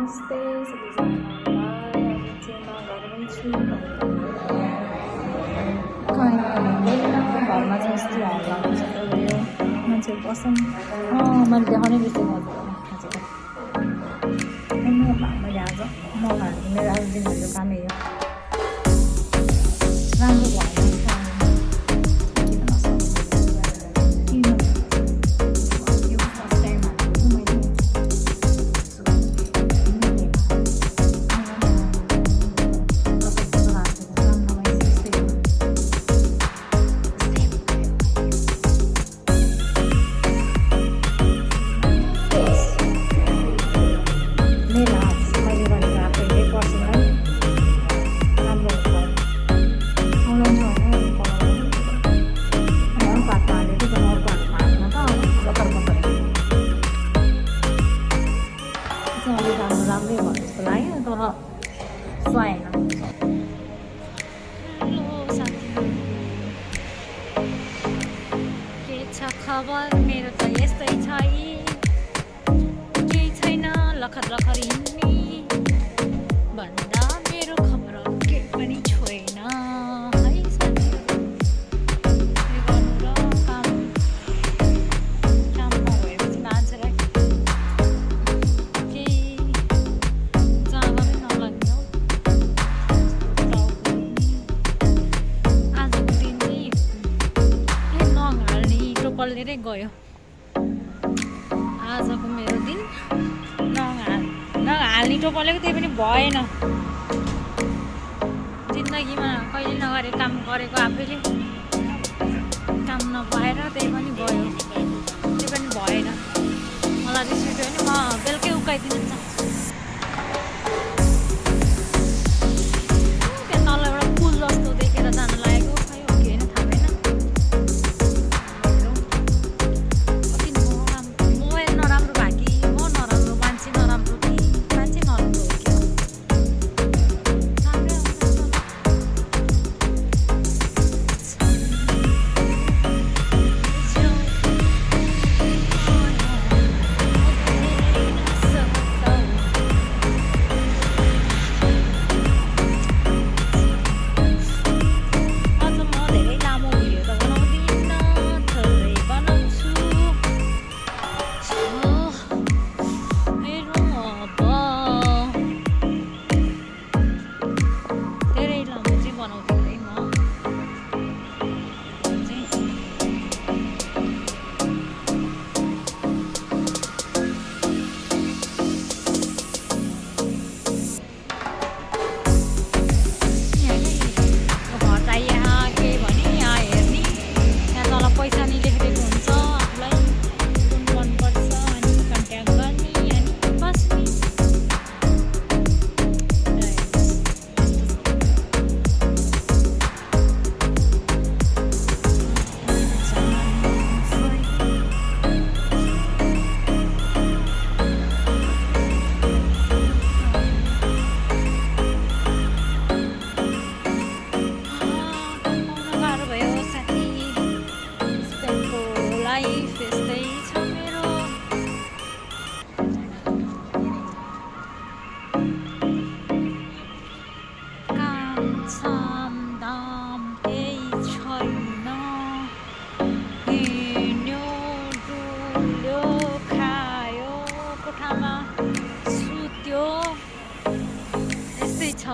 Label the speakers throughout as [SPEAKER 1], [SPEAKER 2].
[SPEAKER 1] नमस्ते सबैजनालाई। अब चाहिँ म घरमै छु। कहीँ हिँड्दैन, घरमा चाहिँ यस्तो हल्ला मच्चिरहेको मान्छेहरू बस्छन्। मैले देखाउनै बिर्सेँ हजुर मैले आज मगाएको मेरो आज दिनभरिको कामै हो। राम्रो भएन राम्रै भयो जस्तो लाग्यो तर सुहाएन।
[SPEAKER 2] के छ खबर? मेरो त यस्तै छ केही छैन, लखर लखर हिँड्ने भन्दा मेरो खबर केही पनि छोएन है साथीहरू। के गर्नु र काम नभएपछि मान्छेलाई केही जाँगरै नलाग्ने हो। आजको दिन चाहिँ नहाल्ने टोपलेरै गयो। आजको मेरो दिन नहाल्ने टोपलेको त्यही पनि भएन। जिन्दगीमा कहिले नगरे काम गरेको आफैले काम नपाएर त्यही पनि गयो, त्यही पनि भएन। मलाई रिस उठ्यो भने म बेलुकै उकाइदिनु चाहन्छु। त्यहाँ तल एउटा पुल जस्तो देखेर जान लागेको खै हो कि होइन थाहा भएन। मोबाइल नराम्रो भयो कि म नराम्रो, मान्छे नराम्रो कि मान्छे नराम्रो हो कि राम्रै आउँछ। अझ म धेरै लामो भिडियो त बनाउँदिनँ, थोरै बनाउँछु। हेरौँ अब धेरै लामो चाहिँ बनाउँदिनँ है म चाहिँ। घर त यहाँ केही भने यहाँ हेर्ने, यहाँ तल पैसा नि लेखिदिएको हुन्छ आफूलाई कुन मनपर्छ अनि कन्ट्याक्ट गर्ने अनि बस्ने। गाह्रो भयो साथी, स्पेनको लाइफ यस्तै छ मेरो। काम साम दाम केही छैन, हिँड्यो डुल्यो खायो कोठामा सुत्यो यस्तै छ।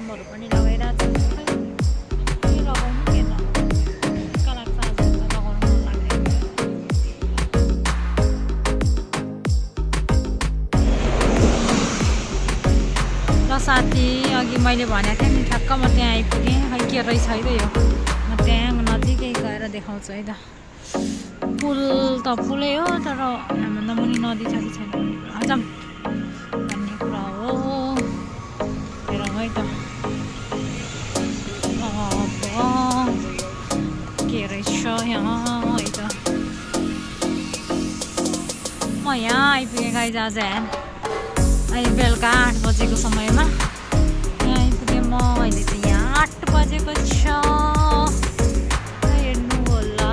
[SPEAKER 2] जामहरू पनि लगाइरहेको छु खै के लगाउनु के लगाउनु कहाँ लाग्छ आज लगाउनु मन लाग्दैन ल साथी अघि मैले भनेको थिएँ नि ठ्याक्क म त्यहाँ आइपुगेँ खै के रहेछ है त यो म त्यहाँ नजिकै गएर देखाउँछु है त पुल त पुलै हो तर हामीभन्दा मुनि नदी छ कि छैन जाऊँ भन्ने कुरा हो हेरौँ है त के रहेछ यहाँ है त म यहाँ आइपुगेँ गाइज आज अहिले बेलुका 8 बजेको समयमा यहाँ आइपुगेँ म अहिले त यहाँ 8 बजेको छ हेर्नु होला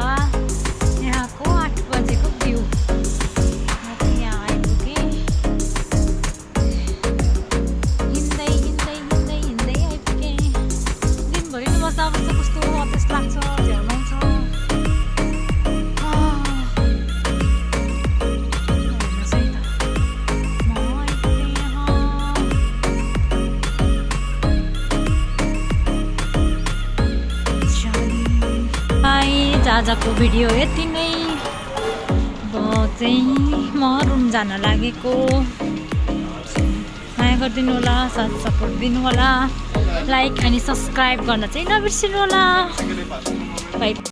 [SPEAKER 2] यहाँको 8 बजेको भ्यू म त यहाँ आइपुगेँ हिँड्दै हिँड्दै हिँड्दै हिँड्दै आइपुगेँ दिनभरि नै बस्दा बस्दा कस्तो अभ्यास लाग्छ झ्याउलाउँछ आजको भिडियो यति नै अब चाहिँ म रुम जान लागेको माया गरिदिनु होला साथ सपोर्ट दिनु होला लाइक अनि सब्सक्राइब गर्न चाहिँ नबिर्सिनु होला बाइ